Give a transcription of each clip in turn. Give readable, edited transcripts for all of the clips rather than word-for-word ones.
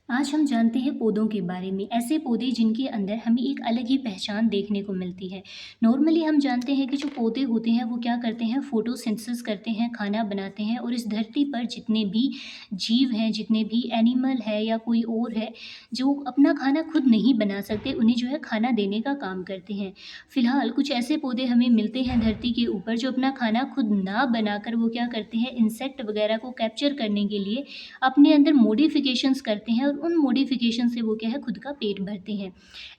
आज हम जानते हैं पौधों के बारे में, ऐसे पौधे जिनके अंदर हमें एक अलग ही पहचान देखने को मिलती है। नॉर्मली हम जानते हैं कि जो पौधे होते हैं वो क्या करते हैं, फोटोसिंथेसिस करते हैं, खाना बनाते हैं और इस धरती पर जितने भी जीव हैं, जितने भी एनिमल है या कोई और है, जो अपना खाना खुद नहीं बना सकते, उन्हें जो है खाना देने का काम करते हैं। फिलहाल कुछ ऐसे पौधे हमें मिलते हैं धरती के ऊपर जो अपना खाना खुद ना बनाकर वो क्या करते हैं, इंसेक्ट वगैरह को कैप्चर करने के लिए अपने अंदर मॉडिफिकेशंस करते हैं और उन मॉडिफिकेशन से वो क्या है, खुद का पेट भरते हैं।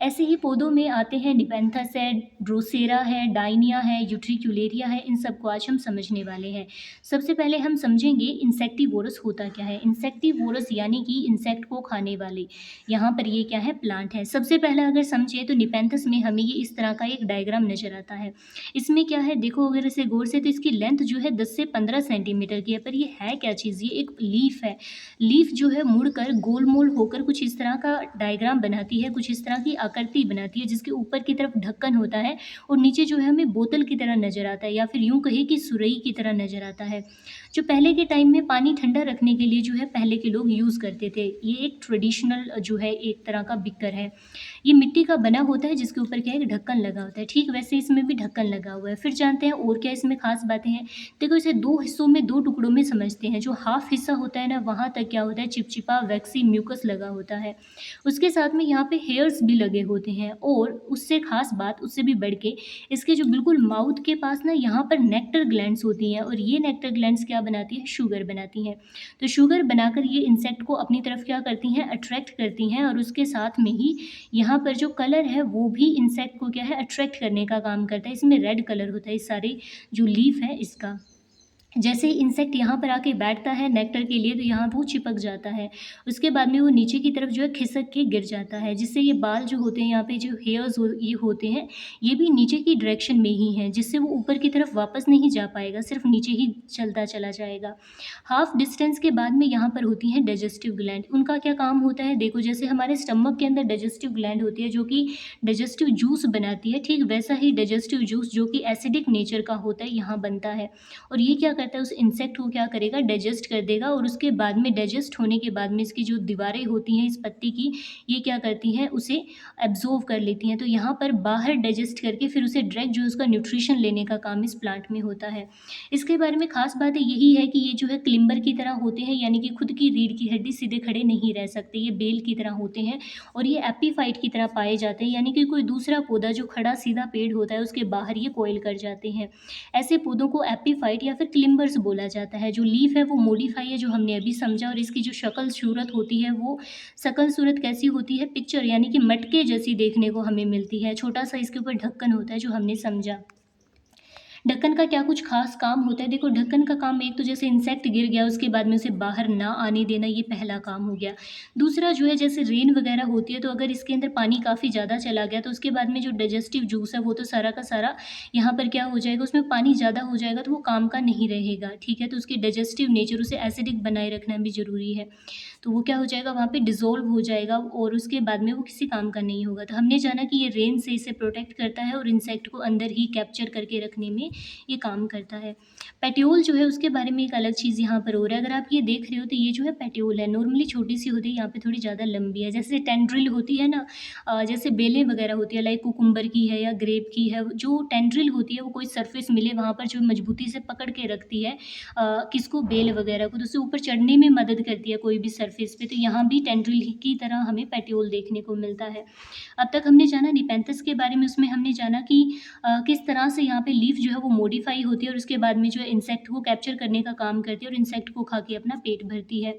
ऐसे ही पौधों में आते हैं निपेंथस है, ड्रोसेरा है, डायनिया है, यूट्रिक्युलेरिया है, इन सबको आज हम समझने वाले हैं। सबसे पहले हम समझेंगे इंसेक्टिवोरस होता क्या है। इंसेक्टिवोरस यानी कि इंसेक्ट को खाने वाले। यहाँ पर ये क्या है, प्लांट है। सबसे पहले अगर समझें तो निपेंथस में हमें ये इस तरह का एक डायग्राम नजर आता है। इसमें क्या है, देखो अगर इसे गौर से, तो इसकी लेंथ जो है 10 से 15 सेंटीमीटर की है। पर ये है क्या चीज़, ये एक लीफ है। लीफ जो है मुड़कर गोल मोल होकर कुछ इस तरह का डायग्राम बनाती है, कुछ इस तरह की आकृति बनाती है, जिसके ऊपर की तरफ ढक्कन होता है और नीचे जो है हमें बोतल की तरह नजर आता है, या फिर यूं कहे कि सुरई की तरह नजर आता है, जो पहले के टाइम में पानी ठंडा रखने के लिए जो है पहले के लोग यूज़ करते थे। ये एक ट्रेडिशनल जो है एक तरह का बिक्कर है। ये मिट्टी का बना होता है जिसके ऊपर क्या है, ढक्कन लगा होता है। ठीक वैसे इसमें भी ढक्कन लगा हुआ है। फिर जानते हैं और क्या इसमें खास बातें हैं। देखो इसे दो हिस्सों में, दो टुकड़ों में समझते हैं। जो हाफ हिस्सा होता है ना, वहाँ तक क्या होता है, चिपचिपा वैक्सी म्यूकस लगा होता है। उसके साथ में यहाँ पे हेयर्स भी लगे होते हैं, और उससे खास बात, उससे भी बढ़ के, इसके जो बिल्कुल माउथ के पास ना, यहाँ पर नेक्टर ग्लैंड्स होती हैं, और ये नेक्टर ग्लैंड्स क्या बनाती है, शुगर बनाती हैं। तो शुगर बनाकर ये इंसेक्ट को अपनी तरफ क्या करती हैं, अट्रैक्ट करती हैं। और उसके साथ में ही यहाँ पर जो कलर है वो भी इंसेक्ट को क्या है, अट्रैक्ट करने का काम करता है। इसमें रेड कलर होता है, इस सारे जो लीफ है इसका। जैसे ही इंसेक्ट यहाँ पर आके बैठता है नेक्टर के लिए, तो यहाँ वो चिपक जाता है। उसके बाद में वो नीचे की तरफ जो है खिसक के गिर जाता है, जिससे ये बाल जो होते हैं, यहाँ पे जो हेयर्स ये होते हैं, ये भी नीचे की डायरेक्शन में ही हैं, जिससे वो ऊपर की तरफ वापस नहीं जा पाएगा, सिर्फ नीचे ही चलता चला जाएगा। हाफ डिस्टेंस के बाद में यहाँ पर होती हैं डाइजेस्टिव ग्लैंड। उनका क्या काम होता है, देखो जैसे हमारे स्टमक के अंदर डाइजेस्टिव ग्लैंड होती है जो कि डाइजेस्टिव जूस बनाती है, ठीक वैसा ही डाइजेस्टिव जूस जो कि एसिडिक नेचर का होता है यहाँ बनता है। और ये क्या करता है, उस इंसेक्ट को क्या करेगा, डाइजेस्ट कर देगा। और उसके बाद में, डाइजेस्ट होने के बाद में, इसकी जो दीवारें होती हैं इस पत्ती की, ये क्या करती हैं, उसे एब्जॉर्व कर लेती हैं। तो यहाँ पर बाहर डाइजेस्ट करके फिर उसे डायरेक्ट जो है उसका न्यूट्रिशन लेने का काम इस प्लांट में होता है। इसके बारे में खास बात यही है कि ये जो है क्लिम्बर की तरह होते हैं, यानी कि खुद की रीढ़ की हड्डी सीधे खड़े नहीं रह सकते, ये बेल की तरह होते हैं। और ये एपीफाइट की तरह पाए जाते हैं, यानी कि कोई दूसरा पौधा जो खड़ा सीधा पेड़ होता है उसके बाहर ये कोयल कर जाते हैं। ऐसे पौधों को एपीफाइट या फिर क्लिम्बर्स बोला जाता है। जो लीफ है वो मॉडिफाई है, जो हमने अभी समझा। और इसकी जो शक्ल सूरत होती है, वो शकल सूरत कैसी होती है, पिक्चर यानी कि मटके जैसी देखने को हमें मिलती है। छोटा सा इसके ऊपर ढक्कन होता है, जो हमने समझा। ढक्कन का क्या कुछ खास काम होता है, देखो ढक्कन का काम, एक तो जैसे इंसेक्ट गिर गया उसके बाद में उसे बाहर ना आने देना, ये पहला काम हो गया। दूसरा जो है, जैसे रेन वगैरह होती है, तो अगर इसके अंदर पानी काफ़ी ज़्यादा चला गया तो उसके बाद में जो डाइजेस्टिव जूस है वो तो सारा का सारा यहाँ पर क्या हो जाएगा, उसमें पानी ज़्यादा हो जाएगा तो वो काम का नहीं रहेगा। ठीक है, तो उसकी डाइजेस्टिव नेचर, उसे एसिडिक बनाए रखना भी ज़रूरी है। तो वो क्या हो जाएगा, वहाँ पे डिज़ोल्व हो जाएगा, और उसके बाद में वो किसी काम का नहीं होगा। तो हमने जाना कि ये रेन से इसे प्रोटेक्ट करता है और इंसेक्ट को अंदर ही कैप्चर करके रखने में ये काम करता है। पेट्योल जो है उसके बारे में एक अलग चीज़ यहाँ पर हो रहा है। अगर आप ये देख रहे हो तो ये जो है पेट्योल है, नॉर्मली छोटी सी होती है, यहाँ पे थोड़ी ज़्यादा लंबी है। जैसे टेंड्रिल होती है ना, जैसे बेलें वगैरह होती है, लाइक कुकुम्बर की है या ग्रेप की है, जो टेंड्रिल होती है वो कोई सरफेस मिले वहाँ पर जो मजबूती से पकड़ के रखती है किसको, बेल वगैरह को, तो उससे ऊपर चढ़ने में मदद करती है कोई भी सरफेस पे। तो यहाँ भी टेंड्रिल की तरह हमें पेट्योल देखने को मिलता है। अब तक हमने जाना निपेंथस के बारे में। उसमें हमने जाना कि किस तरह से यहाँ पे लीफ जो है वो मॉडिफाई होती है, और उसके बाद में जो है इंसेक्ट को कैप्चर करने का काम करती है और इंसेक्ट को खा के अपना पेट भरती है।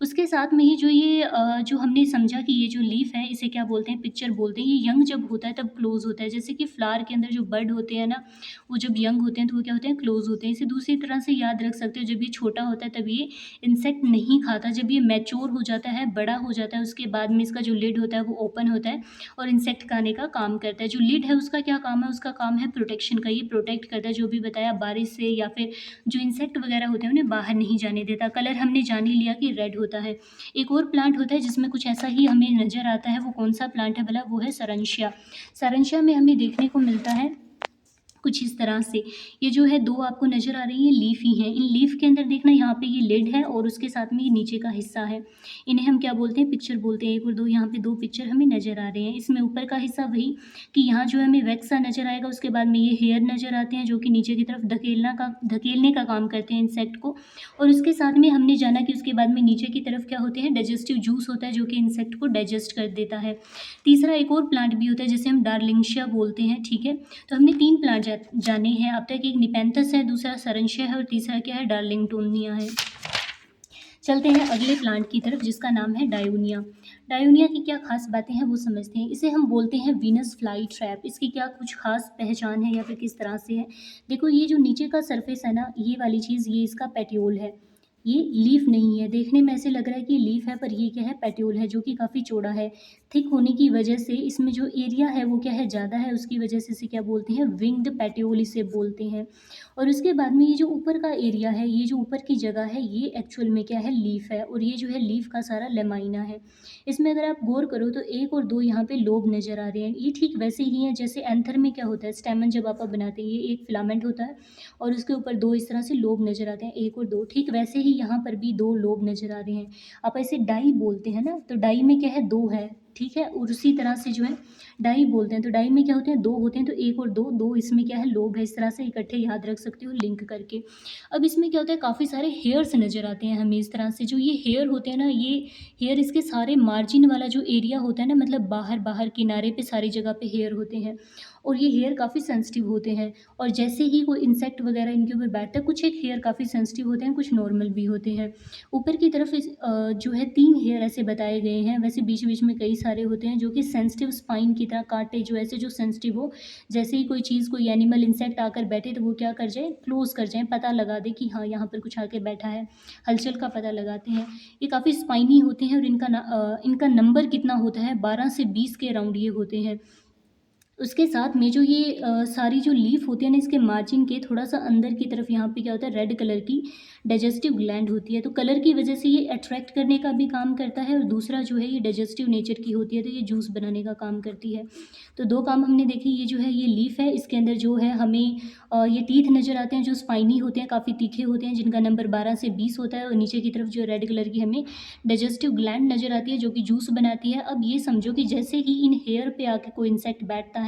उसके साथ में ही जो ये जो हमने समझा कि ये जो लीफ है इसे क्या बोलते हैं, पिक्चर बोलते हैं। ये यंग जब होता है तब क्लोज होता है, जैसे कि फ्लावर के अंदर जो बर्ड होते हैं ना, वो जब यंग होते हैं तो वो क्या होते हैं, क्लोज होते हैं। इसे दूसरी तरह से याद रख सकते हो, जब ये छोटा होता है तब ये इंसेक्ट नहीं खाता। जब ये मैच्योर हो जाता है, बड़ा हो जाता है, उसके बाद में इसका जो लिड होता है वो ओपन होता है और इंसेक्ट खाने का काम करता है। जो लिड है उसका क्या काम है, उसका काम है प्रोटेक्शन का। ये प्रोटेक्ट करता है, जो भी बताया, बारिश से या फिर जो इंसेक्ट वगैरह होते हैं उन्हें बाहर नहीं जाने देता। कलर हमने जान ही लिया कि रेड होता है। एक और प्लांट होता है जिसमें कुछ ऐसा ही हमें नज़र आता है, वो कौन सा प्लांट है भला, वो है सरंशिया। सरंशिया में हमें देखने को मिलता है कुछ इस तरह से। ये जो है 2 आपको नज़र आ रही हैं लीफ ही हैं। इन लीफ के अंदर देखना यहाँ पे ये लिड है और उसके साथ में ये नीचे का हिस्सा है। इन्हें हम क्या बोलते हैं, पिक्चर बोलते हैं। 1 और 2 यहाँ पे 2 पिक्चर हमें नज़र आ रहे हैं। इसमें ऊपर का हिस्सा वही कि यहाँ जो है हमें वैक्स सा नज़र आएगा, उसके बाद में ये हेयर नज़र आते हैं जो कि नीचे की तरफ धकेलने का काम करते हैं इंसेक्ट को। और उसके साथ में हमने जाना कि उसके बाद में नीचे की तरफ क्या होते हैं, डाइजेस्टिव जूस होता है जो कि इंसेक्ट को डाइजेस्ट कर देता है। तीसरा एक और प्लांट भी होता है जिसे हम डार्लिंगशिया बोलते हैं, ठीक है। तो हमने 3 प्लांट जाने हैं अब तक। एक निपेंथस है, दूसरा सरंशिया है और तीसरा क्या है, डार्लिंगटोनिया है। चलते हैं अगले प्लांट की तरफ जिसका नाम है डायोनिया। डायोनिया की क्या खास बातें हैं वो समझते हैं। इसे हम बोलते हैं वीनस फ्लाई ट्रैप। इसकी क्या कुछ खास पहचान है या फिर किस तरह से है। देखो ये जो नीचे का सरफेस है ना, ये वाली चीज़, ये इसका पेट्योल है। ये लीफ नहीं है, देखने में ऐसे लग रहा है कि लीफ है पर ये क्या है, पेट्योल है जो कि काफ़ी चौड़ा है। थिक होने की वजह से इसमें जो एरिया है वो क्या है, ज़्यादा है, उसकी वजह से इसे क्या बोलते हैं, विंग्ड पेट्योल इसे बोलते हैं। और उसके बाद में ये जो ऊपर का एरिया है, ये जो ऊपर की जगह है, ये एक्चुअल में क्या है, लीफ है। और ये जो है लीफ का सारा लेमाइना है। इसमें अगर आप गौर करो तो 1 और 2 यहाँ पे लोब नज़र आ रहे हैं। ये ठीक वैसे ही हैं जैसे एंथर में क्या होता है, स्टेमन जब आप बनाते हैं, ये एक फिलामेंट होता है और उसके ऊपर 2 इस तरह से लोब नज़र आते हैं, 1 और 2। ठीक वैसे ही यहाँ पर भी 2 लोब नज़र आ रहे हैं। आप ऐसे डाई बोलते हैं ना, तो डाई में क्या है, 2 है, ठीक है। और उसी तरह से जो है डाई बोलते हैं, तो डाई में क्या होते हैं, 2 होते हैं, तो 1 और 2, 2 इसमें क्या है, लोब है। इस तरह से इकट्ठे याद रख सकते हो लिंक करके। अब इसमें क्या होता है, काफ़ी सारे हेयर्स नज़र आते हैं हमें इस तरह से। जो ये हेयर होते हैं ना, ये हेयर इसके सारे मार्जिन वाला जो एरिया होता है ना, मतलब बाहर बाहर किनारे पे सारी जगह पे हेयर होते हैं। और ये हेयर काफ़ी सेंसिटिव होते हैं। और जैसे ही कोई इंसेक्ट वगैरह इनके ऊपर बैठता है, कुछ एक हेयर काफ़ी सेंसिटिव होते हैं, कुछ नॉर्मल भी होते हैं। ऊपर की तरफ जो है 3 हेयर ऐसे बताए गए हैं। वैसे बीच बीच में कई सारे होते हैं जो कि सेंसिटिव स्पाइन की तरह, कांटे जो ऐसे जो सेंसिटिव हो, जैसे ही कोई चीज़, कोई एनिमल, इंसेक्ट आकर बैठे तो वो क्या कर जाए, क्लोज कर जाए, पता लगा दे कि हाँ यहाँ पर कुछ आके बैठा है, हलचल का पता लगाते हैं। ये काफ़ी स्पाइनी होते हैं और इनका नंबर कितना होता है, 12 से 20 के अराउंड ये होते हैं। उसके साथ में जो ये सारी जो लीफ होती है ना, इसके मार्जिन के थोड़ा सा अंदर की तरफ यहाँ पे क्या होता है, रेड कलर की डाइजेस्टिव ग्लैंड होती है। तो कलर की वजह से ये अट्रैक्ट करने का भी काम करता है और दूसरा जो है ये डाइजेस्टिव नेचर की होती है, तो ये जूस बनाने का काम करती है। तो 2 काम हमने देखे। ये जो है ये लीफ है, इसके अंदर जो है हमें ये टीथ नज़र आते हैं जो स्पाइनी होते हैं, काफ़ी तीखे होते हैं, जिनका नंबर 12 से 20 होता है। और नीचे की तरफ जो रेड कलर की हमें डाइजेस्टिव ग्लैंड नज़र आती है जो कि जूस बनाती है। अब ये समझो कि जैसे ही इन हेयर पे आके कोई इंसेक्ट बैठता है,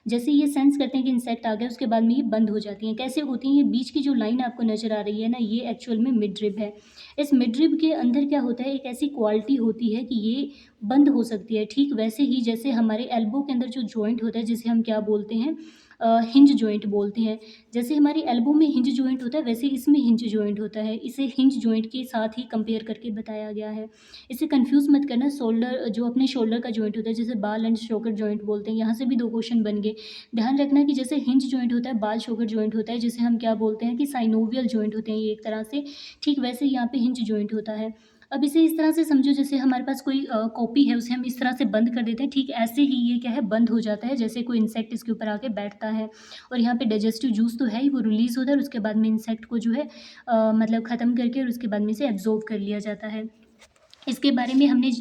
जैसे ये सेंस करते हैं कि इंसेक्ट आ गया, उसके बाद में ये बंद हो जाती हैं। कैसे होती हैं, ये बीच की जो लाइन आपको नज़र आ रही है ना, ये एक्चुअल में मिडरिब है। इस मिडरिब के अंदर क्या होता है, एक ऐसी क्वालिटी होती है कि ये बंद हो सकती है। ठीक वैसे ही जैसे हमारे एल्बो के अंदर जो जॉइंट होता है, जिसे हम क्या बोलते हैं, हिंज जॉइंट बोलते हैं। जैसे हमारी एल्बो में हिंज जॉइंट होता है, वैसे इसमें हिंज जॉइंट होता है। इसे हिंज जॉइंट के साथ ही कंपेयर करके बताया गया है। इसे कंफ्यूज मत करना। शोल्डर, जो अपने शोल्डर का जॉइंट होता है, जैसे बाल एंड शोल्डर जॉइंट बोलते हैं, यहाँ से भी 2 क्वेश्चन बन गए। ध्यान रखना कि जैसे हिंज जॉइंट होता है, बाल शोल्डर जॉइंट होता है, जिसे हम क्या बोलते हैं कि साइनोवियल जॉइंट होते हैं ये एक तरह से। ठीक वैसे यहाँ पे हिंज जॉइंट होता है। अब इसे इस तरह से समझो जैसे हमारे पास कोई कॉपी है, उसे हम इस तरह से बंद कर देते हैं। ठीक ऐसे ही ये क्या है, बंद हो जाता है जैसे कोई इंसेक्ट इसके ऊपर आके बैठता है। और यहाँ पे डाइजेस्टिव जूस तो है ही, वो रिलीज़ होता है और उसके बाद में इंसेक्ट को जो है मतलब ख़त्म करके और उसके बाद में इसे एब्जॉर्ब कर लिया जाता है। इसके बारे में हमने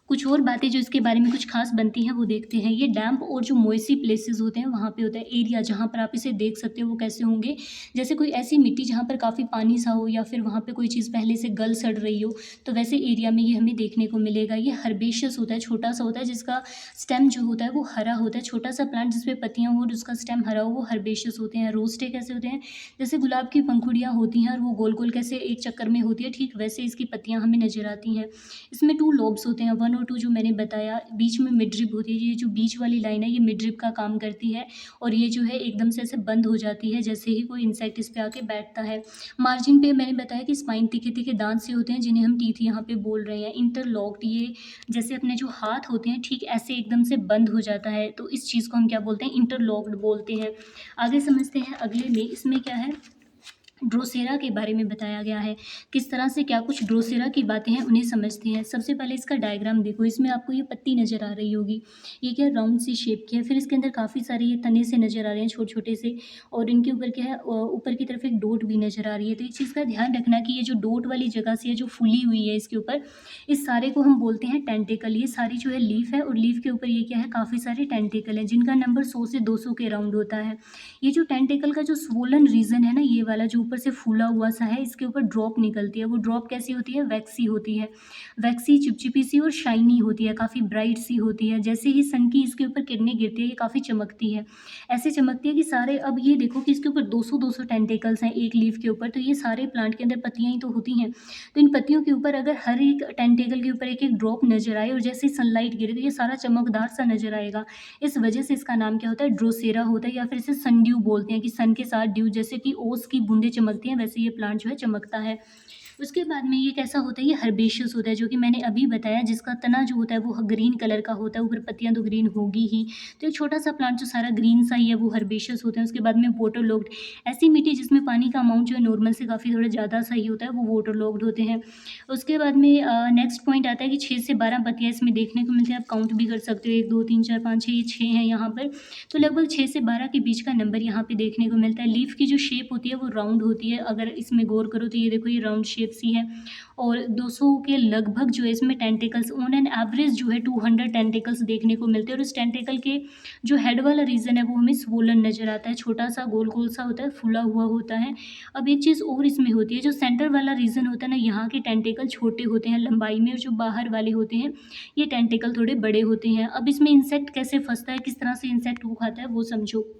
कुछ और बातें जो इसके बारे में कुछ खास बनती हैं वो देखते हैं। ये डैम्प और जो मॉइसी प्लेसेस होते हैं वहाँ पे होता है एरिया, जहाँ पर आप इसे देख सकते हो वो कैसे होंगे, जैसे कोई ऐसी मिट्टी जहाँ पर काफ़ी पानी सा हो या फिर वहाँ पे कोई चीज़ पहले से गल सड़ रही हो, तो वैसे एरिया में ये हमें देखने को मिलेगा। ये हर्बेशियस होता है, छोटा सा होता है, जिसका स्टेम जो होता है वो हरा होता है। छोटा सा प्लांट जिसपे पत्तियाँ हो और उसका स्टेम हरा हो, वो हर्बेशियस होते हैं। रोस्टे कैसे होते हैं, जैसे गुलाब की पंखुड़ियाँ होती हैं और वो गोल गोल कैसे एक चक्कर में होती है, ठीक वैसे इसकी पत्तियाँ हमें नजर आती हैं। इसमें 2 लोब्स होते हैं, 1 और 2 जो मैंने बताया। बीच में मिडरिब होती है, ये जो बीच वाली लाइन है ये मिडरिब का काम करती है। और ये जो है एकदम से ऐसे बंद हो जाती है जैसे ही कोई इंसेक्ट इस पे आके बैठता है। मार्जिन पे मैंने बताया कि स्पाइन तीखे तीखे दांत से होते हैं, जिन्हें हम टीथ यहाँ पे बोल रहे हैं। इंटरलॉक्ड, ये जैसे अपने जो हाथ होते हैं ठीक ऐसे एकदम से बंद हो जाता है, तो इस चीज़ को हम क्या बोलते हैं, इंटरलॉक्ड बोलते हैं। आगे समझते हैं अगले में, इसमें क्या है, ड्रोसेरा के बारे में बताया गया है। किस तरह से क्या कुछ ड्रोसेरा की बातें हैं उन्हें समझते हैं। सबसे पहले इसका डायग्राम देखो, इसमें आपको ये पत्ती नज़र आ रही होगी। ये क्या है, राउंड सी शेप की है। फिर इसके अंदर काफ़ी सारे ये तने से नज़र आ रहे हैं छोटे-छोटे से, और इनके ऊपर क्या है, ऊपर की तरफ एक डॉट भी नज़र आ रही है। तो एक चीज़ का ध्यान रखना कि ये जो डॉट वाली जगह से है जो फुली हुई है इसके ऊपर, इस सारे को हम बोलते हैं टेंटिकल। ये सारी जो है लीफ है, और लीफ के ऊपर ये क्या है, काफ़ी सारे टेंटिकल हैं जिनका नंबर 100 से 200 के अराउंड होता है। ये जो टेंटिकल का जो स्वोलन रीजन है ना, ये वाला जो ऊपर से फूला हुआ सा है, इसके ऊपर ड्रॉप निकलती है। वो ड्रॉप कैसी होती है, वैक्सी होती है। वैक्सी, चिपचिपी सी और शाइनी होती है, काफ़ी ब्राइट सी होती है। जैसे ही सन की इसके ऊपर किरणें गिरती है, ये काफ़ी चमकती है। ऐसे चमकती है कि सारे, अब ये देखो कि इसके ऊपर 200-200 टेंटिकल्स हैं एक लीफ के ऊपर। तो ये सारे प्लांट के अंदर पत्तियां ही तो होती हैं। तो इन पत्तियों के ऊपर अगर हर एक टेंटिकल के ऊपर एक एक ड्रॉप नजर आए और जैसे ही सनलाइट गिरे तो ये सारा चमकदार सा नजर आएगा। इस वजह से इसका नाम क्या होता है, ड्रोसेरा होता है, या फिर इसे सन ड्यू बोलते हैं कि सन के साथ ड्यू, जैसे कि ओस की बूंदें चमकती हैं वैसे ये प्लांट जो है चमकता है। उसके बाद में ये कैसा होता है, ये हर्बेशियस होता है, जो कि मैंने अभी बताया, जिसका तना जो होता है वो ग्रीन कलर का होता है, ऊपर पत्तियां तो ग्रीन होगी ही। तो एक छोटा सा प्लांट जो सारा ग्रीन सा ही है वो हर्बेशियस होता है। उसके बाद में वाटरलॉग्ड, ऐसी मिट्टी जिसमें पानी का अमाउंट जो है नॉर्मल से काफ़ी थोड़ा ज़्यादा सही होता है, वो वाटरलॉग्ड होते हैं। उसके बाद में नेक्स्ट पॉइंट आता है कि 6 से 12 पत्तियां इसमें देखने को मिलती हैं। आप काउंट भी कर सकते हो, 1 2 3 4 5 6, ये 6 हैं यहाँ पर। तो लगभग 6 से 12 के बीच का नंबर यहाँ पे देखने को मिलता है। लीफ की जो शेप होती है वो राउंड होती है। अगर इसमें गौर करो तो ये देखो, ये राउंड शेप सी है, और 200 के लगभग जो है इसमें टेंटिकल्स, ऑन एन एवरेज जो है 200 टेंटिकल्स देखने को मिलते हैं। और इस टेंटिकल के जो हेड वाला रीजन है वो हमें स्वोलन नजर आता है, छोटा सा गोल गोल सा होता है, फूला हुआ होता है। अब एक चीज़ और इसमें होती है, जो सेंटर वाला रीजन होता है ना, यहाँ के टेंटिकल छोटे होते हैं लंबाई में, और जो बाहर वाले होते हैं ये टेंटिकल थोड़े बड़े होते हैं। अब इसमें इंसेक्ट कैसे फंसता है, किस तरह से इंसेक्ट को खाता है वो समझो।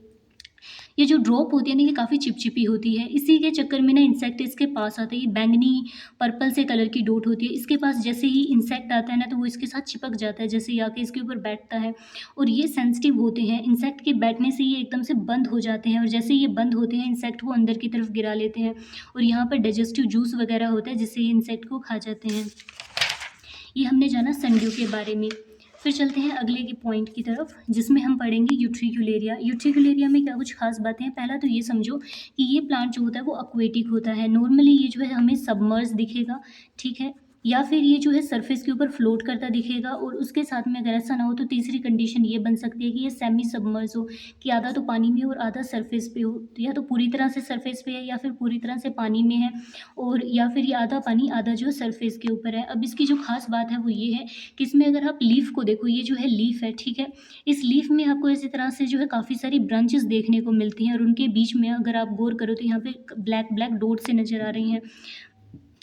ये जो ड्रॉप होती है ना, ये काफ़ी चिपचिपी होती है। इसी के चक्कर में ना इंसेक्ट इसके पास आता है। ये बैंगनी पर्पल से कलर की डॉट होती है, इसके पास जैसे ही इंसेक्ट आता है ना तो वो इसके साथ चिपक जाता है, जैसे ही आके इसके ऊपर बैठता है। और ये सेंसिटिव होते हैं, इंसेक्ट के बैठने से ये एकदम से बंद हो जाते हैं, और जैसे ये बंद होते हैं इंसेक्ट को अंदर की तरफ गिरा लेते हैं, और यहाँ पर डाइजेस्टिव जूस वगैरह होता है जिससे ये इंसेक्ट को खा जाते हैं। ये हमने जाना सनड्यू के बारे में। फिर चलते हैं अगले की पॉइंट की तरफ, जिसमें हम पढ़ेंगे यूट्रिकुलेरिया। यूट्रिकुलेरिया में क्या कुछ खास बातें हैं। पहला तो ये समझो कि ये प्लांट जो होता है वो एक्वेटिक होता है। नॉर्मली ये जो है हमें सबमर्ज दिखेगा, ठीक है, या फिर ये जो है सरफेस के ऊपर फ्लोट करता दिखेगा। और उसके साथ में अगर ऐसा ना हो तो तीसरी कंडीशन ये बन सकती है कि ये सेमी सबमर्ज हो, कि आधा तो पानी में और आधा सरफेस पे हो। तो या तो पूरी तरह से सरफेस पे है, या फिर पूरी तरह से पानी में है, और या फिर ये आधा पानी आधा जो है सरफेस के ऊपर है। अब इसकी जो खास बात है वो ये है कि इसमें अगर आप लीफ को देखो, ये जो है लीफ है, ठीक है, इस लीफ में आपको इसी तरह से जो है काफ़ी सारी ब्रांचेस देखने को मिलती हैं, और उनके बीच में अगर आप गौर करो तो यहाँ पे ब्लैक ब्लैक डॉट से नज़र आ रही हैं।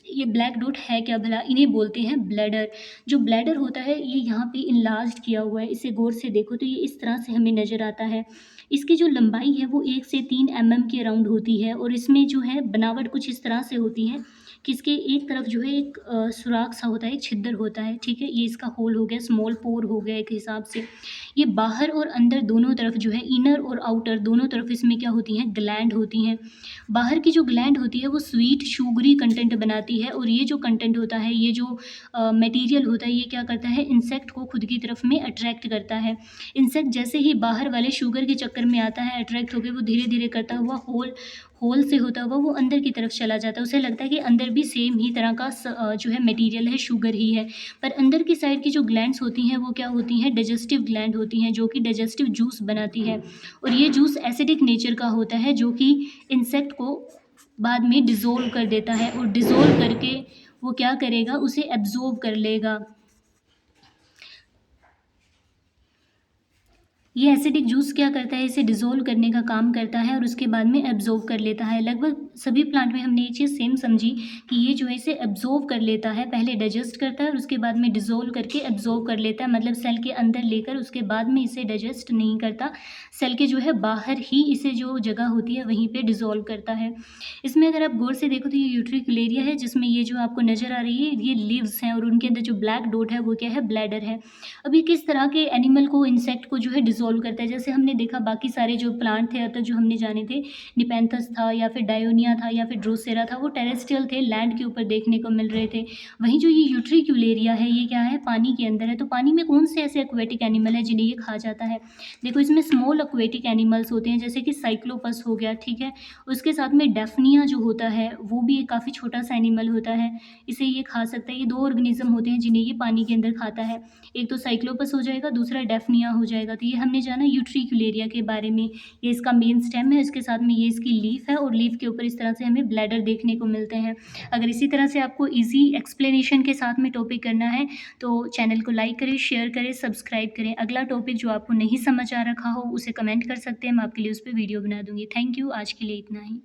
ये ब्लैक डॉट है क्या भला, इन्हें बोलते हैं ब्लैडर। जो ब्लैडर होता है ये यहाँ पे इनलार्ज्ड किया हुआ है, इसे गौर से देखो तो ये इस तरह से हमें नज़र आता है। इसकी जो लंबाई है वो 1 से 3 के अराउंड होती है, और इसमें जो है बनावट कुछ इस तरह से होती है कि इसके एक तरफ जो है एक सुराख सा होता है, एक छिद्र होता है, ठीक है, ये इसका होल हो गया, स्मॉल पोर हो गया एक हिसाब से। ये बाहर और अंदर दोनों तरफ जो है, इनर और आउटर दोनों तरफ इसमें क्या होती हैं, ग्लैंड होती हैं। बाहर की जो ग्लैंड होती है वो स्वीट शुगरी कंटेंट बनाती है, और ये जो कंटेंट होता है, ये जो मटेरियल होता है, ये क्या करता है, इंसेक्ट को खुद की तरफ में अट्रैक्ट करता है। इंसेक्ट जैसे ही बाहर वाले शुगर के चक्कर में आता है, अट्रैक्ट होकर वो धीरे धीरे करता हुआ होल होल से होता हुआ वो अंदर की तरफ चला जाता है। उसे लगता है कि अंदर भी सेम ही तरह का जो है मटेरियल है, शुगर ही है। पर अंदर की साइड की जो ग्लैंड्स होती हैं वो क्या होती हैं, डाइजेस्टिव ग्लैंड होती हैं, जो कि डाइजेस्टिव जूस बनाती है। और ये जूस एसिडिक नेचर का होता है, जो कि इंसेक्ट को बाद में डिज़ोल्व कर देता है, और डिज़ोल्व करके वो क्या करेगा, उसे एब्जॉर्ब कर लेगा। ये एसिडिक जूस क्या करता है, इसे डिज़ोल्व करने का काम करता है, और उसके बाद में एब्जॉर्ब कर लेता है। लगभग सभी प्लांट में हमने ये चीज़ सेम समझी कि ये जो है इसे एब्जॉर्ब कर लेता है, पहले डाइजेस्ट करता है और उसके बाद में डिज़ोल्व करके एब्जॉर्ब कर लेता है, मतलब सेल के अंदर लेकर उसके बाद में इसे डाइजेस्ट नहीं करता, सेल के जो है बाहर ही इसे जो जगह होती है वहीं पर डिज़ोल्व करता है। इसमें अगर आप गौर से देखो तो ये यूट्रिकुलेरिया है, जिसमें ये जो आपको नज़र आ रही है ये लीव्स हैं, और उनके अंदर जो ब्लैक डॉट है वो क्या है, ब्लैडर है। अभी किस तरह के एनिमल को, इंसेक्ट को जो है डिज़ोल्व करता है, जैसे हमने देखा बाकी सारे जो प्लांट थे अब तक जो हमने जाने थे, निपेंथस था या फिर डायोनिया डैफनिया था या फिर ड्रोसेरा था, वो टेरेस्ट्रियल थे, लैंड के ऊपर देखने को मिल रहे थे। वहीं जो ये यूट्रिक्यूलेरिया है, ये क्या है, पानी के अंदर है। तो पानी में कौन से ऐसे एक्वेटिक एनिमल है जिन्हें ये खा जाता है? देखो, इसमें स्मॉल एक्वेटिक एनिमल्स होते हैं, जैसे कि साइक्लोपस हो गया, ठीक है। उसके साथ में डैफनिया जो होता है, वो भी एक काफ़ी छोटा सा एनिमल होता है, इसे ये खा सकता है। ये 2 ऑर्गेनिज्म होते हैं जिन्हें ये पानी के अंदर खाता है। एक तो साइक्लोपस हो जाएगा, दूसरा डैफनिया हो जाएगा। तो ये हमने जाना यूट्रिक्यूलेरिया के बारे में। ये इसका मेन स्टेम है, इसके साथ में ये इसकी लीफ है और लीफ के ऊपर इस तरह से हमें ब्लैडर देखने को मिलते हैं। अगर इसी तरह से आपको ईज़ी एक्सप्लेनेशन के साथ में टॉपिक करना है तो चैनल को लाइक करें, शेयर करें, सब्सक्राइब करें। अगला टॉपिक जो आपको नहीं समझ आ रखा हो उसे कमेंट कर सकते हैं, मैं आपके लिए उस पे वीडियो बना दूँगी। थैंक यू, आज के लिए इतना ही।